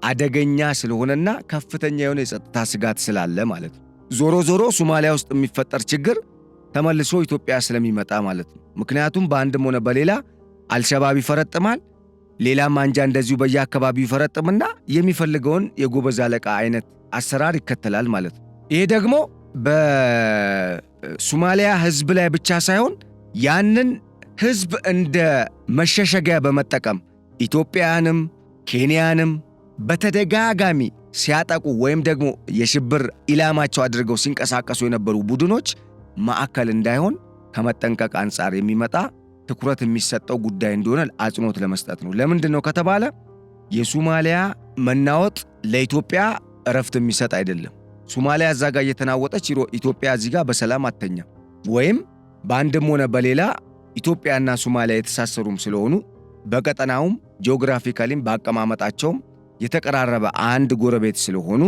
Speaker 1: አደገኛ ስለሆነና ከፍተኛ የሆነ የጸጥታ ስጋት ስላለ ማለት ነው። ዞሮ ዞሮ ሶማሊያ ውስጥ የሚፈጠር ችግር ተመልሶ ኢትዮጵያ ስለሚመጣ ማለት ነው። ምክንያቱም በአንድም ሆነ በሌላ አልሸባብ ይፈረጥማል፣ ሌላም አንጃ እንደዚሁ በየአካባቢው ይፈረጥምና የሚፈልገውን የጎበዝ አለቃ አይነት አሰራር ይከተላል ማለት ነው። ይሄ ደግሞ በሶማሊያ ህዝብ ላይ ብቻ ሳይሆን ያንን ህዝብ እንደ መሸሸጊያ በመጠቀም ኢትዮጵያንም ኬንያንም በተደጋጋሚ ሲያጠቁ ወይም ደግሞ የሽብር ኢላማቸው አድርገው ሲንቀሳቀሱ የነበሩ ቡድኖች ማዕከል እንዳይሆን ከመጠንቀቅ አንጻር የሚመጣ ትኩረት የሚሰጠው ጉዳይ እንደሆነ አጽንኦት ለመስጠት ነው። ለምንድን ነው ከተባለ የሶማሊያ መናወጥ ለኢትዮጵያ እረፍት የሚሰጥ አይደለም። ሶማሊያ እዛ ጋር እየተናወጠች ኢትዮጵያ እዚህ ጋር በሰላም አተኛም። ወይም በአንድም ሆነ በሌላ ኢትዮጵያና ሶማሊያ የተሳሰሩም ስለሆኑ በቀጠናውም ጂኦግራፊካሊም በአቀማመጣቸውም የተቀራረበ አንድ ጎረቤት ስለሆኑ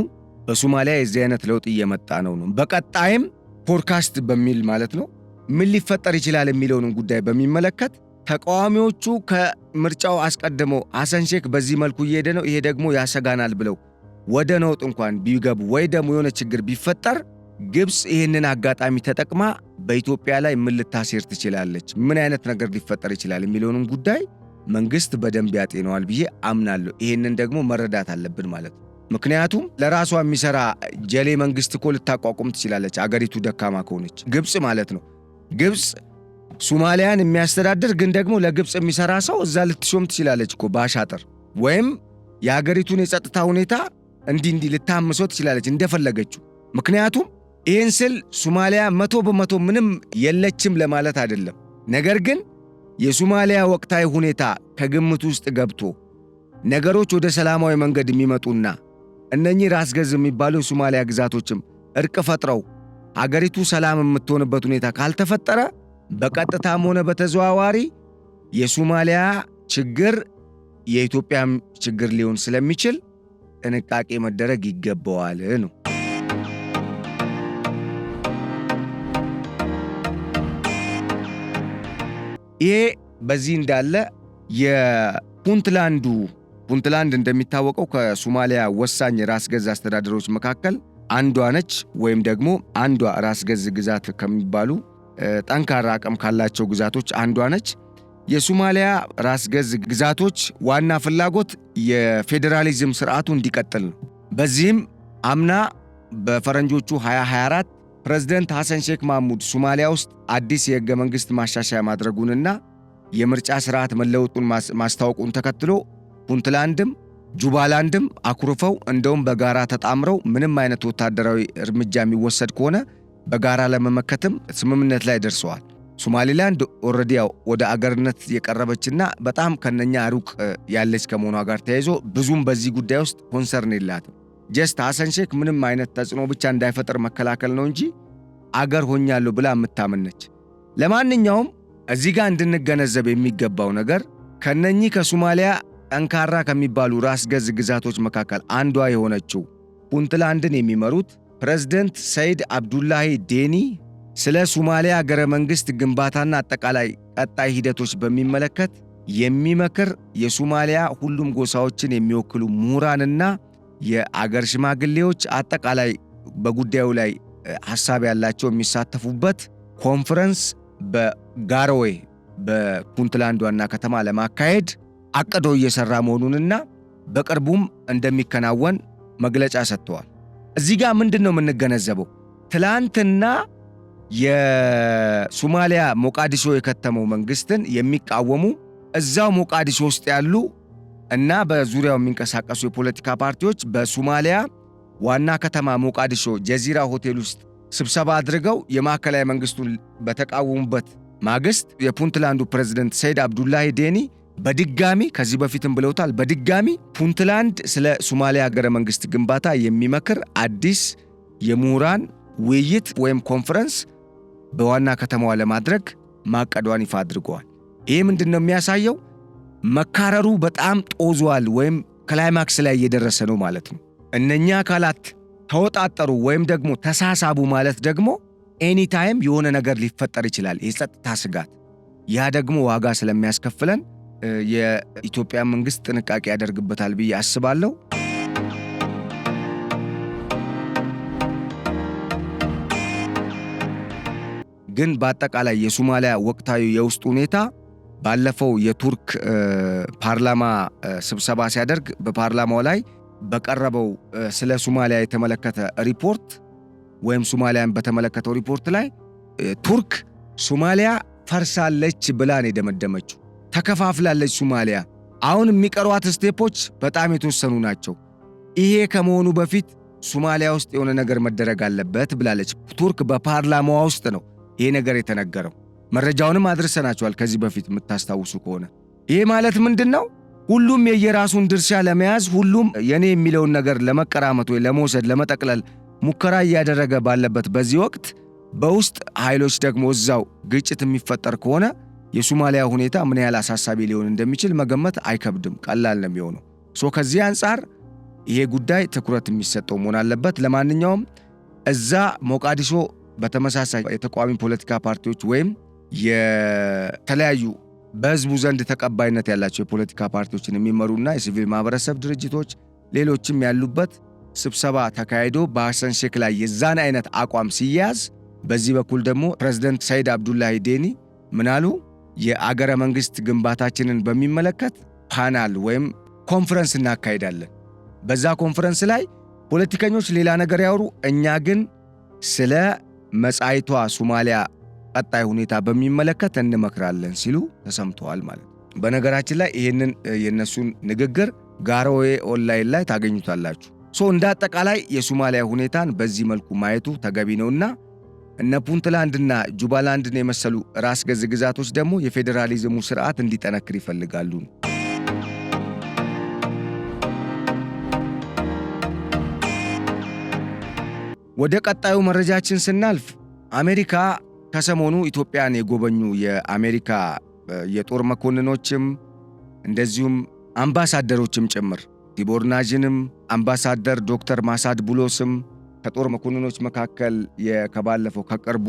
Speaker 1: በሶማሊያ የዚህ አይነት ለውጥ እየመጣ ነው። በቀጣይም ፖድካስት በሚል ማለት ነው ምን ሊፈጠር ይችላል የሚለውን ጉዳይ በሚመለከት ተቃዋሚዎቹ ከምርጫው አስቀድመው ሐሰን ሼክ በዚህ መልኩ እየሄደ ነው፣ ይሄ ደግሞ ያሰጋናል ብለው ወደ ነውጥ እንኳን ቢገቡ ወይ ደግሞ የሆነ ችግር ቢፈጠር ግብጽ ይህንን አጋጣሚ ተጠቅማ በኢትዮጵያ ላይ ምን ልታሴር ትችላለች፣ ምን አይነት ነገር ሊፈጠር ይችላል የሚለውን ጉዳይ መንግስት በደንብ ያጤነዋል ብዬ አምናለሁ። ይህንን ደግሞ መረዳት አለብን ማለት ነው። ምክንያቱም ለራሷ የሚሰራ ጀሌ መንግስት እኮ ልታቋቁም ትችላለች አገሪቱ ደካማ ከሆነች፣ ግብጽ ማለት ነው። ግብጽ ሶማሊያን የሚያስተዳድር ግን ደግሞ ለግብጽ የሚሰራ ሰው እዛ ልትሾም ትችላለች እኮ በአሻጥር፣ ወይም የአገሪቱን የጸጥታ ሁኔታ እንዲህ ልታምሶ ትችላለች እንደፈለገችው። ምክንያቱም ይህን ስል ሶማሊያ 100% ምንም የለችም ለማለት አይደለም። ነገር ግን የሶማሊያ ወቅታዊ ሁኔታ ከግምት ውስጥ ገብቶ ነገሮች ወደ ሰላማዊ መንገድ የሚመጡና እነኚህ ራስ ገዝ የሚባሉ የሶማሊያ ግዛቶችም እርቅ ፈጥረው አገሪቱ ሰላም የምትሆንበት ሁኔታ ካልተፈጠረ በቀጥታም ሆነ በተዘዋዋሪ የሶማሊያ ችግር የኢትዮጵያም ችግር ሊሆን ስለሚችል ጥንቃቄ መደረግ ይገባዋል ነው። ይሄ በዚህ እንዳለ ፑንትላንድ እንደሚታወቀው ከሶማሊያ ወሳኝ ራስ ገዝ አስተዳደሮች መካከል አንዷ ነች፣ ወይም ደግሞ አንዷ ራስ ገዝ ግዛት ከሚባሉ ጠንካራ አቅም ካላቸው ግዛቶች አንዷ ነች። የሶማሊያ ራስ ገዝ ግዛቶች ዋና ፍላጎት የፌዴራሊዝም ስርዓቱ እንዲቀጥል ነው። በዚህም አምና በፈረንጆቹ 2024 ፕሬዝዳንት ሐሰን ሼክ መሐሙድ ሶማሊያ ውስጥ አዲስ የሕገ መንግሥት ማሻሻያ ማድረጉንና የምርጫ ስርዓት መለወጡን ማስታወቁን ተከትሎ ፑንትላንድም ጁባላንድም አኩርፈው እንደውም በጋራ ተጣምረው ምንም አይነት ወታደራዊ እርምጃ የሚወሰድ ከሆነ በጋራ ለመመከትም ስምምነት ላይ ደርሰዋል። ሶማሊላንድ ኦልሬዲ ወደ አገርነት የቀረበችና በጣም ከነኛ ሩቅ ያለች ከመሆኗ ጋር ተያይዞ ብዙም በዚህ ጉዳይ ውስጥ ኮንሰርን የላትም። ጀስት ሐሰን ሼክ ምንም አይነት ተጽዕኖ ብቻ እንዳይፈጠር መከላከል ነው እንጂ አገር ሆኛለሁ ብላ የምታምነች። ለማንኛውም እዚህ ጋር እንድንገነዘብ የሚገባው ነገር ከነኚህ ከሶማሊያ ጠንካራ ከሚባሉ ራስ ገዝ ግዛቶች መካከል አንዷ የሆነችው ፑንትላንድን የሚመሩት ፕሬዝዳንት ሰይድ አብዱላሂ ዴኒ ስለ ሶማሊያ ሀገረ መንግሥት ግንባታና አጠቃላይ ቀጣይ ሂደቶች በሚመለከት የሚመክር የሶማሊያ ሁሉም ጎሳዎችን የሚወክሉ ምሁራንና የአገር ሽማግሌዎች አጠቃላይ በጉዳዩ ላይ ሐሳብ ያላቸው የሚሳተፉበት ኮንፈረንስ በጋሮዌ በፑንትላንድ ዋና ከተማ ለማካሄድ አቅዶ እየሰራ መሆኑንና በቅርቡም እንደሚከናወን መግለጫ ሰጥተዋል። እዚህ ጋር ምንድነው የምንገነዘበው? ትላንትና የሶማሊያ ሞቃዲሾ የከተመው መንግስትን የሚቃወሙ እዛው ሞቃዲሾ ውስጥ ያሉ እና በዙሪያው የሚንቀሳቀሱ የፖለቲካ ፓርቲዎች በሶማሊያ ዋና ከተማ ሞቃዲሾ ጀዚራ ሆቴል ውስጥ ስብሰባ አድርገው የማዕከላዊ መንግስቱን በተቃወሙበት ማግስት የፑንትላንዱ ፕሬዝዳንት ሰይድ አብዱላሂ ዴኒ በድጋሚ ከዚህ በፊትም ብለውታል፣ በድጋሚ ፑንትላንድ ስለ ሶማሊያ ሀገረ መንግስት ግንባታ የሚመክር አዲስ የምሁራን ውይይት ወይም ኮንፈረንስ በዋና ከተማዋ ለማድረግ ማቀዷን ይፋ አድርገዋል። ይህ ምንድነው የሚያሳየው? መካረሩ በጣም ጦዟል ወይም ክላይማክስ ላይ እየደረሰ ነው ማለት ነው። እነኛ አካላት ተወጣጠሩ ወይም ደግሞ ተሳሳቡ ማለት ደግሞ ኤኒ ታይም የሆነ ነገር ሊፈጠር ይችላል፣ የጸጥታ ስጋት። ያ ደግሞ ዋጋ ስለሚያስከፍለን የኢትዮጵያ መንግስት ጥንቃቄ ያደርግበታል ብዬ አስባለሁ። ግን በአጠቃላይ የሶማሊያ ወቅታዊ የውስጥ ሁኔታ ባለፈው የቱርክ ፓርላማ ስብሰባ ሲያደርግ በፓርላማው ላይ በቀረበው ስለ ሶማሊያ የተመለከተ ሪፖርት ወይም ሶማሊያን በተመለከተው ሪፖርት ላይ ቱርክ ሶማሊያ ፈርሳለች ብላን የደመደመችው፣ ተከፋፍላለች ሶማሊያ። አሁን የሚቀሯት ስቴፖች በጣም የተወሰኑ ናቸው። ይሄ ከመሆኑ በፊት ሶማሊያ ውስጥ የሆነ ነገር መደረግ አለበት ብላለች ቱርክ። በፓርላማዋ ውስጥ ነው ይሄ ነገር የተነገረው። መረጃውንም አድርሰናቸዋል ከዚህ በፊት የምታስታውሱ ከሆነ። ይሄ ማለት ምንድነው? ሁሉም የየራሱን ድርሻ ለመያዝ ሁሉም የኔ የሚለውን ነገር ለመቀራመት ወይ ለመውሰድ ለመጠቅለል ሙከራ እያደረገ ባለበት በዚህ ወቅት በውስጥ ኃይሎች ደግሞ እዛው ግጭት የሚፈጠር ከሆነ የሶማሊያ ሁኔታ ምን ያህል አሳሳቢ ሊሆን እንደሚችል መገመት አይከብድም፣ ቀላል ነው የሚሆነው። ከዚህ አንጻር ይሄ ጉዳይ ትኩረት የሚሰጠው መሆን አለበት። ለማንኛውም እዛ ሞቃዲሾ በተመሳሳይ የተቃዋሚ ፖለቲካ ፓርቲዎች ወይም የተለያዩ በህዝቡ ዘንድ ተቀባይነት ያላቸው የፖለቲካ ፓርቲዎችን የሚመሩና የሲቪል ማህበረሰብ ድርጅቶች ሌሎችም ያሉበት ስብሰባ ተካሂዶ በሐሰን ሼክ ላይ የዛን አይነት አቋም ሲያዝ፣ በዚህ በኩል ደግሞ ፕሬዝዳንት ሰይድ አብዱላሂ ዴኒ ምናሉ? የአገረ መንግስት ግንባታችንን በሚመለከት ፓናል ወይም ኮንፈረንስ እናካሄዳለን። በዛ ኮንፈረንስ ላይ ፖለቲከኞች ሌላ ነገር ያወሩ፣ እኛ ግን ስለ መጻኢቷ ሶማሊያ ቀጣይ ሁኔታ በሚመለከት እንመክራለን ሲሉ ተሰምተዋል ማለት ነው። በነገራችን ላይ ይህንን የነሱን ንግግር ጋሮዌ ኦንላይን ላይ ታገኙታላችሁ። እንደ አጠቃላይ የሶማሊያ ሁኔታን በዚህ መልኩ ማየቱ ተገቢ ነውና እነ ፑንትላንድና ጁባላንድን የመሰሉ ራስ ገዝ ግዛቶች ደግሞ የፌዴራሊዝሙ ስርዓት እንዲጠነክር ይፈልጋሉ። ወደ ቀጣዩ መረጃችን ስናልፍ አሜሪካ ከሰሞኑ ኢትዮጵያን የጎበኙ የአሜሪካ የጦር መኮንኖችም እንደዚሁም አምባሳደሮችም ጭምር ቲቦር ናጅንም አምባሳደር ዶክተር ማሳድ ቡሎስም ከጦር መኮንኖች መካከል ከባለፈው ከቅርቡ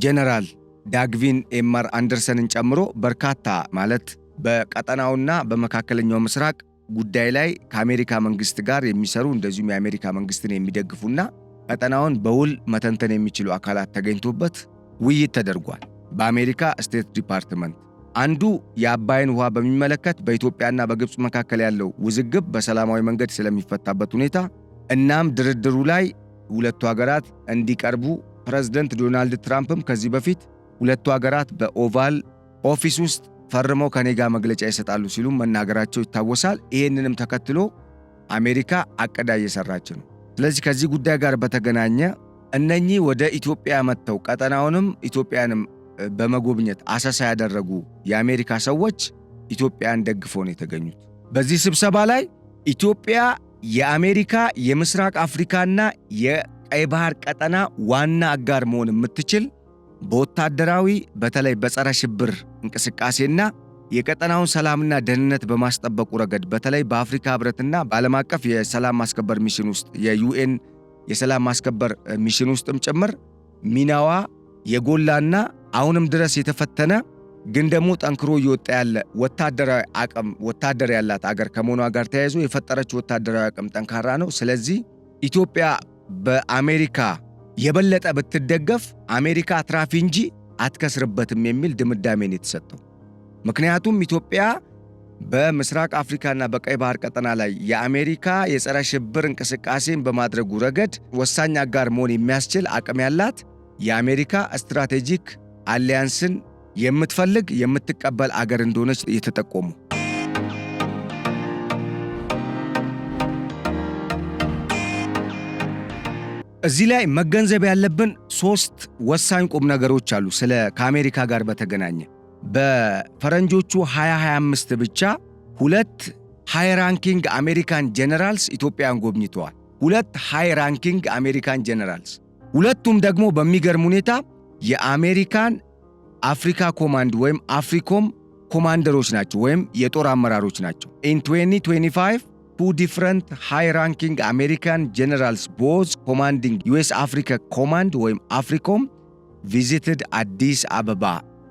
Speaker 1: ጀነራል ዳግቪን ኤማር አንደርሰንን ጨምሮ በርካታ ማለት በቀጠናውና በመካከለኛው ምስራቅ ጉዳይ ላይ ከአሜሪካ መንግስት ጋር የሚሰሩ እንደዚሁም የአሜሪካ መንግስትን የሚደግፉና ቀጠናውን በውል መተንተን የሚችሉ አካላት ተገኝቶበት ውይይት ተደርጓል። በአሜሪካ ስቴት ዲፓርትመንት አንዱ የአባይን ውሃ በሚመለከት በኢትዮጵያና በግብፅ መካከል ያለው ውዝግብ በሰላማዊ መንገድ ስለሚፈታበት ሁኔታ እናም ድርድሩ ላይ ሁለቱ ሀገራት እንዲቀርቡ ፕሬዝዳንት ዶናልድ ትራምፕም ከዚህ በፊት ሁለቱ ሀገራት በኦቫል ኦፊስ ውስጥ ፈርመው ከኔ ጋር መግለጫ ይሰጣሉ ሲሉ መናገራቸው ይታወሳል። ይህንንም ተከትሎ አሜሪካ አቀዳ እየሰራች ነው። ስለዚህ ከዚህ ጉዳይ ጋር በተገናኘ እነኚህ ወደ ኢትዮጵያ መጥተው ቀጠናውንም ኢትዮጵያንም በመጎብኘት አሰሳ ያደረጉ የአሜሪካ ሰዎች ኢትዮጵያን ደግፈው ነው የተገኙት። በዚህ ስብሰባ ላይ ኢትዮጵያ የአሜሪካ የምስራቅ አፍሪካና የቀይ ባህር ቀጠና ዋና አጋር መሆን የምትችል በወታደራዊ በተለይ በጸረ ሽብር እንቅስቃሴና የቀጠናውን ሰላምና ደህንነት በማስጠበቁ ረገድ በተለይ በአፍሪካ ህብረትና በዓለም አቀፍ የሰላም ማስከበር ሚሽን ውስጥ የዩኤን የሰላም ማስከበር ሚሽን ውስጥም ጭምር ሚናዋ የጎላና አሁንም ድረስ የተፈተነ ግን ደግሞ ጠንክሮ እየወጣ ያለ ወታደራዊ አቅም ወታደር ያላት አገር ከመሆኗ ጋር ተያይዞ የፈጠረችው ወታደራዊ አቅም ጠንካራ ነው። ስለዚህ ኢትዮጵያ በአሜሪካ የበለጠ ብትደገፍ አሜሪካ አትራፊ እንጂ አትከስርበትም የሚል ድምዳሜ ነው የተሰጠው። ምክንያቱም ኢትዮጵያ በምስራቅ አፍሪካና በቀይ ባህር ቀጠና ላይ የአሜሪካ የጸረ ሽብር እንቅስቃሴን በማድረጉ ረገድ ወሳኝ አጋር መሆን የሚያስችል አቅም ያላት የአሜሪካ ስትራቴጂክ አሊያንስን የምትፈልግ የምትቀበል አገር እንደሆነች የተጠቆሙ። እዚህ ላይ መገንዘብ ያለብን 3 ወሳኝ ቁም ነገሮች አሉ። ስለ ከአሜሪካ ጋር በተገናኘ በፈረንጆቹ 2025 ብቻ 2 ሃይ ራንኪንግ አሜሪካን ጀነራልስ ኢትዮጵያን ጎብኝተዋል። 2 ሃይ ራንኪንግ አሜሪካን ጀነራልስ፣ ሁለቱም ደግሞ በሚገርም ሁኔታ የአሜሪካን አፍሪካ ኮማንድ ወይም አፍሪኮም ኮማንደሮች ናቸው ወይም የጦር አመራሮች ናቸው። in 2025 2 different high-ranking American generals both commanding US Africa Command ወይም አፍሪኮም visited አዲስ አበባ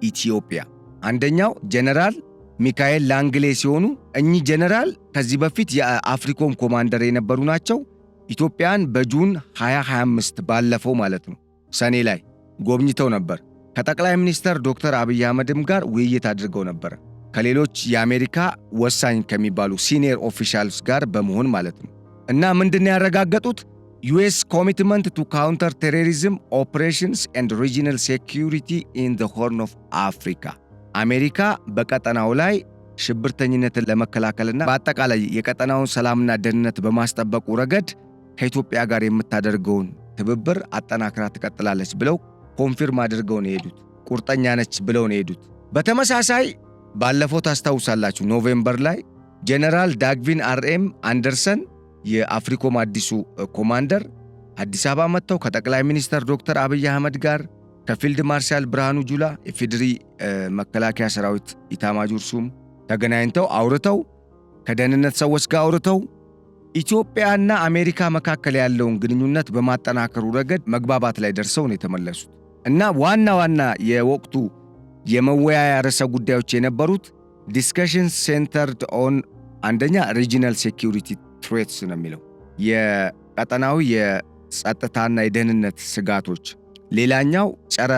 Speaker 1: ኢትዮጵያ። አንደኛው ጀነራል ሚካኤል ላንግሌ ሲሆኑ እኚህ ጀነራል ከዚህ በፊት የአፍሪኮም ኮማንደር የነበሩ ናቸው። ኢትዮጵያን በጁን 2025 ባለፈው ማለት ነው ሰኔ ላይ ጎብኝተው ነበር። ከጠቅላይ ሚኒስትር ዶክተር አብይ አህመድም ጋር ውይይት አድርገው ነበር። ከሌሎች የአሜሪካ ወሳኝ ከሚባሉ ሲኒየር ኦፊሻልስ ጋር በመሆን ማለት ነው። እና ምንድነው ያረጋገጡት? US commitment to counter terrorism operations and regional security in the Horn of Africa አሜሪካ በቀጠናው ላይ ሽብርተኝነትን ለመከላከልና በአጠቃላይ የቀጠናውን ሰላምና ደህንነት በማስጠበቁ ረገድ ከኢትዮጵያ ጋር የምታደርገውን ትብብር አጠናክራ ትቀጥላለች ብለው ኮንፊርም አድርገው ነው የሄዱት። ቁርጠኛ ነች ብለው ነው የሄዱት። በተመሳሳይ ባለፈው ታስታውሳላችሁ ኖቬምበር ላይ ጀነራል ዳግቪን አርኤም አንደርሰን የአፍሪኮም አዲሱ ኮማንደር አዲስ አበባ መጥተው ከጠቅላይ ሚኒስትር ዶክተር አብይ አህመድ ጋር ከፊልድ ማርሻል ብርሃኑ ጁላ የፌዴሪ መከላከያ ሰራዊት ኢታማጆር ሹም ተገናኝተው አውርተው ከደህንነት ሰዎች ጋር አውርተው ኢትዮጵያና አሜሪካ መካከል ያለውን ግንኙነት በማጠናከሩ ረገድ መግባባት ላይ ደርሰው ነው የተመለሱት። እና ዋና የወቅቱ የመወያያ ርዕሰ ጉዳዮች የነበሩት ዲስከሽንስ ሴንተርድ ኦን አንደኛ ሪጂናል ሴኪዩሪቲ ትሬትስ ነው የሚለው የቀጠናዊ የጸጥታና የደህንነት ስጋቶች፣ ሌላኛው ጸረ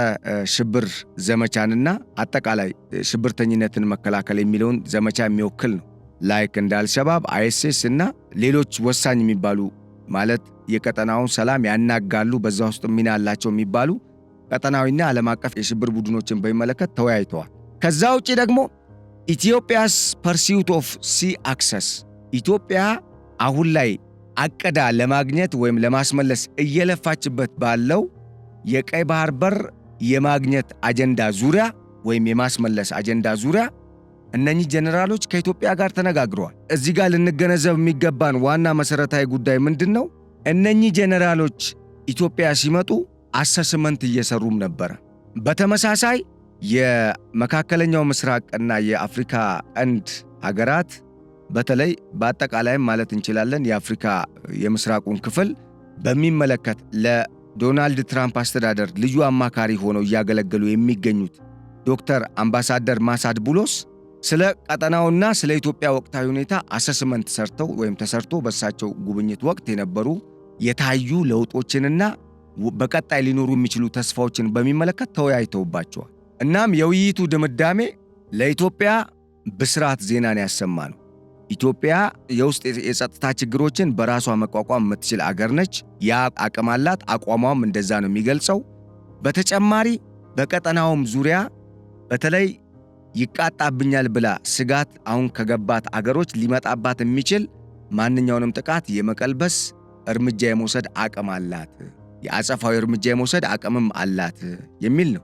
Speaker 1: ሽብር ዘመቻንና አጠቃላይ ሽብርተኝነትን መከላከል የሚለውን ዘመቻ የሚወክል ነው። ላይክ እንደ አልሸባብ፣ አይኤስኤስ እና ሌሎች ወሳኝ የሚባሉ ማለት የቀጠናውን ሰላም ያናጋሉ በዛ ውስጥ ሚና ያላቸው የሚባሉ ቀጠናዊና ዓለም አቀፍ የሽብር ቡድኖችን በሚመለከት ተወያይተዋል። ከዛ ውጪ ደግሞ ኢትዮጵያስ ፐርሲዩት ኦፍ ሲ አክሰስ ኢትዮጵያ አሁን ላይ አቀዳ ለማግኘት ወይም ለማስመለስ እየለፋችበት ባለው የቀይ ባህር በር የማግኘት አጀንዳ ዙሪያ ወይም የማስመለስ አጀንዳ ዙሪያ እነኚህ ጀነራሎች ከኢትዮጵያ ጋር ተነጋግረዋል። እዚህ ጋር ልንገነዘብ የሚገባን ዋና መሰረታዊ ጉዳይ ምንድነው? እነኚህ ጀነራሎች ኢትዮጵያ ሲመጡ አሰስመንት እየሰሩም ነበር። በተመሳሳይ የመካከለኛው ምስራቅና የአፍሪካ ቀንድ ሀገራት በተለይ በአጠቃላይ ማለት እንችላለን የአፍሪካ የምስራቁን ክፍል በሚመለከት ለዶናልድ ትራምፕ አስተዳደር ልዩ አማካሪ ሆነው እያገለገሉ የሚገኙት ዶክተር አምባሳደር ማሳድ ቡሎስ ስለ ቀጠናውና ስለ ኢትዮጵያ ወቅታዊ ሁኔታ አሰስመንት ሰርተው ወይም ተሰርቶ በሳቸው ጉብኝት ወቅት የነበሩ የታዩ ለውጦችንና በቀጣይ ሊኖሩ የሚችሉ ተስፋዎችን በሚመለከት ተወያይተውባቸዋል። እናም የውይይቱ ድምዳሜ ለኢትዮጵያ ብስራት ዜናን ያሰማ ነው። ኢትዮጵያ የውስጥ የጸጥታ ችግሮችን በራሷ መቋቋም የምትችል አገር ነች። ያ አቅም አላት። አቋሟም እንደዛ ነው የሚገልጸው። በተጨማሪ በቀጠናውም ዙሪያ በተለይ ይቃጣብኛል ብላ ስጋት አሁን ከገባት አገሮች ሊመጣባት የሚችል ማንኛውንም ጥቃት የመቀልበስ እርምጃ የመውሰድ አቅም አላት፣ የአጸፋዊ እርምጃ የመውሰድ አቅምም አላት የሚል ነው።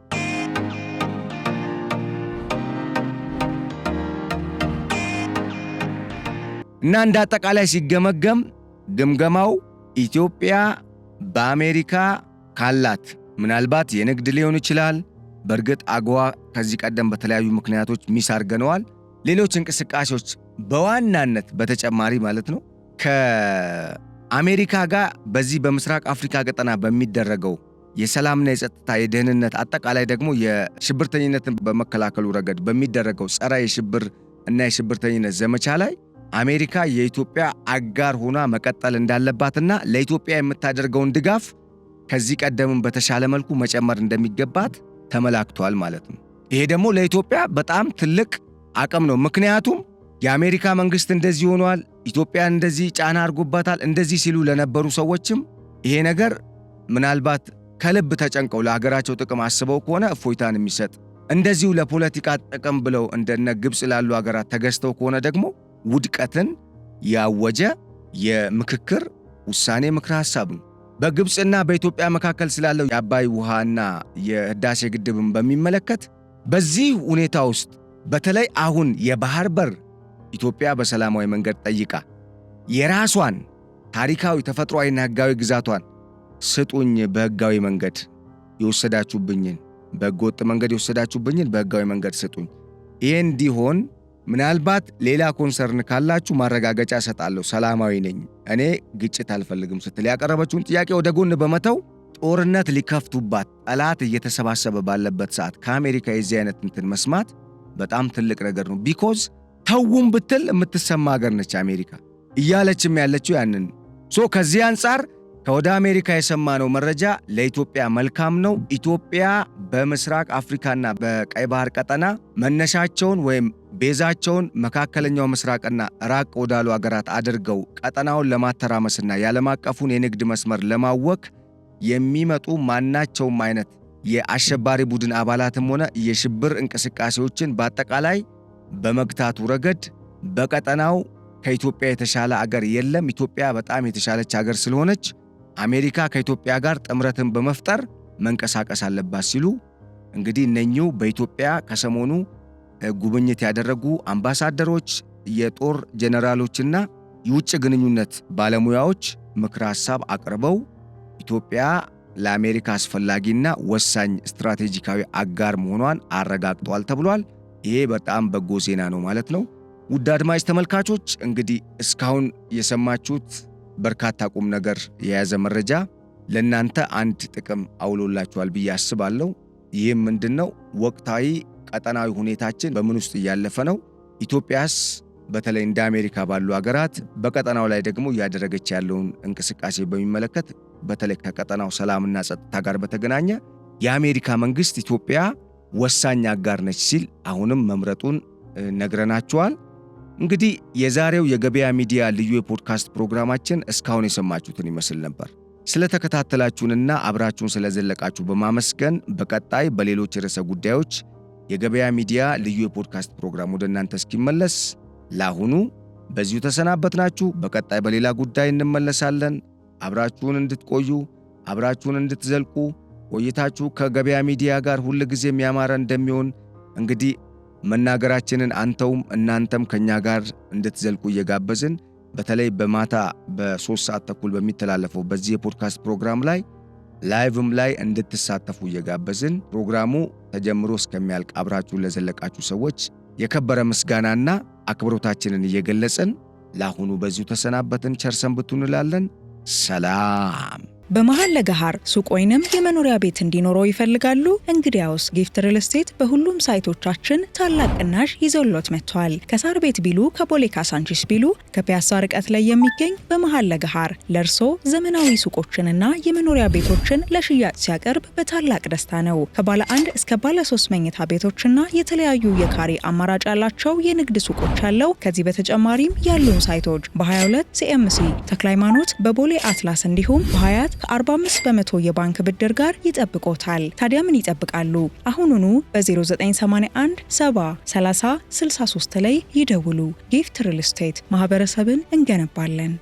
Speaker 1: እና እንደ አጠቃላይ ሲገመገም ግምገማው ኢትዮጵያ በአሜሪካ ካላት ምናልባት የንግድ ሊሆን ይችላል። በእርግጥ አገዋ ከዚህ ቀደም በተለያዩ ምክንያቶች ሚስ አርገነዋል። ሌሎች እንቅስቃሴዎች በዋናነት በተጨማሪ ማለት ነው ከአሜሪካ ጋር በዚህ በምስራቅ አፍሪካ ቀጠና በሚደረገው የሰላምና የጸጥታ የደህንነት አጠቃላይ ደግሞ የሽብርተኝነትን በመከላከሉ ረገድ በሚደረገው ጸረ የሽብር እና የሽብርተኝነት ዘመቻ ላይ አሜሪካ የኢትዮጵያ አጋር ሆና መቀጠል እንዳለባትና ለኢትዮጵያ የምታደርገውን ድጋፍ ከዚህ ቀደምም በተሻለ መልኩ መጨመር እንደሚገባት ተመላክቷል ማለት ነው። ይሄ ደግሞ ለኢትዮጵያ በጣም ትልቅ አቅም ነው። ምክንያቱም የአሜሪካ መንግስት እንደዚህ ሆኗል፣ ኢትዮጵያ እንደዚህ ጫና አድርጎባታል፣ እንደዚህ ሲሉ ለነበሩ ሰዎችም ይሄ ነገር ምናልባት ከልብ ተጨንቀው ለሀገራቸው ጥቅም አስበው ከሆነ እፎይታን የሚሰጥ እንደዚሁ ለፖለቲካ ጥቅም ብለው እንደነ ግብፅ ላሉ ሀገራት ተገዝተው ከሆነ ደግሞ ውድቀትን ያወጀ የምክክር ውሳኔ ምክረ ሐሳብ ነው። በግብፅና በኢትዮጵያ መካከል ስላለው የአባይ ውሃና የህዳሴ ግድብን በሚመለከት በዚህ ሁኔታ ውስጥ በተለይ አሁን የባህር በር ኢትዮጵያ በሰላማዊ መንገድ ጠይቃ የራሷን ታሪካዊ ተፈጥሯዊና ህጋዊ ግዛቷን ስጡኝ፣ በህጋዊ መንገድ የወሰዳችሁብኝን በህገወጥ መንገድ የወሰዳችሁብኝን በህጋዊ መንገድ ስጡኝ፣ ይሄ እንዲሆን ምናልባት ሌላ ኮንሰርን ካላችሁ ማረጋገጫ እሰጣለሁ፣ ሰላማዊ ነኝ፣ እኔ ግጭት አልፈልግም ስትል ያቀረበችውን ጥያቄ ወደ ጎን በመተው ጦርነት ሊከፍቱባት ጠላት እየተሰባሰበ ባለበት ሰዓት ከአሜሪካ የዚህ አይነት እንትን መስማት በጣም ትልቅ ነገር ነው። ቢኮዝ ተውም ብትል የምትሰማ ሀገር ነች አሜሪካ እያለችም ያለችው ያንን ከዚህ አንጻር ከወደ አሜሪካ የሰማነው መረጃ ለኢትዮጵያ መልካም ነው። ኢትዮጵያ በምስራቅ አፍሪካና በቀይ ባህር ቀጠና መነሻቸውን ወይም ቤዛቸውን መካከለኛው ምስራቅና ራቅ ወዳሉ ሀገራት አድርገው ቀጠናውን ለማተራመስና የዓለም አቀፉን የንግድ መስመር ለማወክ የሚመጡ ማናቸውም አይነት የአሸባሪ ቡድን አባላትም ሆነ የሽብር እንቅስቃሴዎችን በአጠቃላይ በመግታቱ ረገድ በቀጠናው ከኢትዮጵያ የተሻለ አገር የለም። ኢትዮጵያ በጣም የተሻለች አገር ስለሆነች አሜሪካ ከኢትዮጵያ ጋር ጥምረትን በመፍጠር መንቀሳቀስ አለባት ሲሉ እንግዲህ እነኚሁ በኢትዮጵያ ከሰሞኑ ጉብኝት ያደረጉ አምባሳደሮች፣ የጦር ጄኔራሎችና የውጭ ግንኙነት ባለሙያዎች ምክረ ሐሳብ አቅርበው ኢትዮጵያ ለአሜሪካ አስፈላጊና ወሳኝ ስትራቴጂካዊ አጋር መሆኗን አረጋግጠዋል ተብሏል። ይሄ በጣም በጎ ዜና ነው ማለት ነው። ውድ አድማጭ ተመልካቾች እንግዲህ እስካሁን የሰማችሁት በርካታ ቁም ነገር የያዘ መረጃ ለእናንተ አንድ ጥቅም አውሎላችኋል ብዬ አስባለሁ። ይህም ምንድነው? ወቅታዊ ቀጠናዊ ሁኔታችን በምን ውስጥ እያለፈ ነው? ኢትዮጵያስ በተለይ እንደ አሜሪካ ባሉ ሀገራት በቀጠናው ላይ ደግሞ እያደረገች ያለውን እንቅስቃሴ በሚመለከት በተለይ ከቀጠናው ሰላምና ጸጥታ ጋር በተገናኘ የአሜሪካ መንግስት ኢትዮጵያ ወሳኝ አጋር ነች ሲል አሁንም መምረጡን ነግረናችኋል። እንግዲህ የዛሬው የገበያ ሚዲያ ልዩ የፖድካስት ፕሮግራማችን እስካሁን የሰማችሁትን ይመስል ነበር። ስለተከታተላችሁንና አብራችሁን ስለዘለቃችሁ በማመስገን በቀጣይ በሌሎች ርዕሰ ጉዳዮች የገበያ ሚዲያ ልዩ የፖድካስት ፕሮግራም ወደ እናንተ እስኪመለስ ለአሁኑ በዚሁ ተሰናበትናችሁ። በቀጣይ በሌላ ጉዳይ እንመለሳለን። አብራችሁን እንድትቆዩ አብራችሁን እንድትዘልቁ ቆይታችሁ ከገበያ ሚዲያ ጋር ሁሉ ጊዜ የሚያማራ እንደሚሆን እንግዲህ መናገራችንን አንተውም እናንተም ከኛ ጋር እንድትዘልቁ እየጋበዝን በተለይ በማታ በ3 ሰዓት ተኩል በሚተላለፈው በዚህ የፖድካስት ፕሮግራም ላይ ላይቭም ላይ እንድትሳተፉ እየጋበዝን ፕሮግራሙ ተጀምሮ እስከሚያልቅ አብራችሁን ለዘለቃችሁ ሰዎች የከበረ ምስጋናና አክብሮታችንን እየገለጽን ለአሁኑ በዚሁ ተሰናበትን። ቸር ሰንብቱ እንላለን። ሰላም።
Speaker 2: በመሃል ለገሃር ሱቅ ወይንም የመኖሪያ ቤት እንዲኖረው ይፈልጋሉ? እንግዲያውስ ጊፍት ሪል ስቴት በሁሉም ሳይቶቻችን ታላቅ ቅናሽ ይዘውሎት መጥቷል። ከሳር ቤት ቢሉ፣ ከቦሌ ካሳንቺስ ቢሉ፣ ከፒያሳ ርቀት ላይ የሚገኝ በመሃል ለገሃር ለርሶ ዘመናዊ ሱቆችንና የመኖሪያ ቤቶችን ለሽያጭ ሲያቀርብ በታላቅ ደስታ ነው። ከባለ 1 እስከ ባለ 3 መኝታ ቤቶችና የተለያዩ የካሬ አማራጭ ያላቸው የንግድ ሱቆች ያለው። ከዚህ በተጨማሪም ያሉን ሳይቶች በ22 ሲኤምሲ ተክለ ሃይማኖት፣ በቦሌ አትላስ እንዲሁም በሀያት ከ45 በመቶ የባንክ ብድር ጋር ይጠብቆታል። ታዲያ ምን ይጠብቃሉ? አሁኑኑ በ0981 70 30 63 ላይ ይደውሉ። ጊፍት ሪል ስቴት ማህበረሰብን እንገነባለን።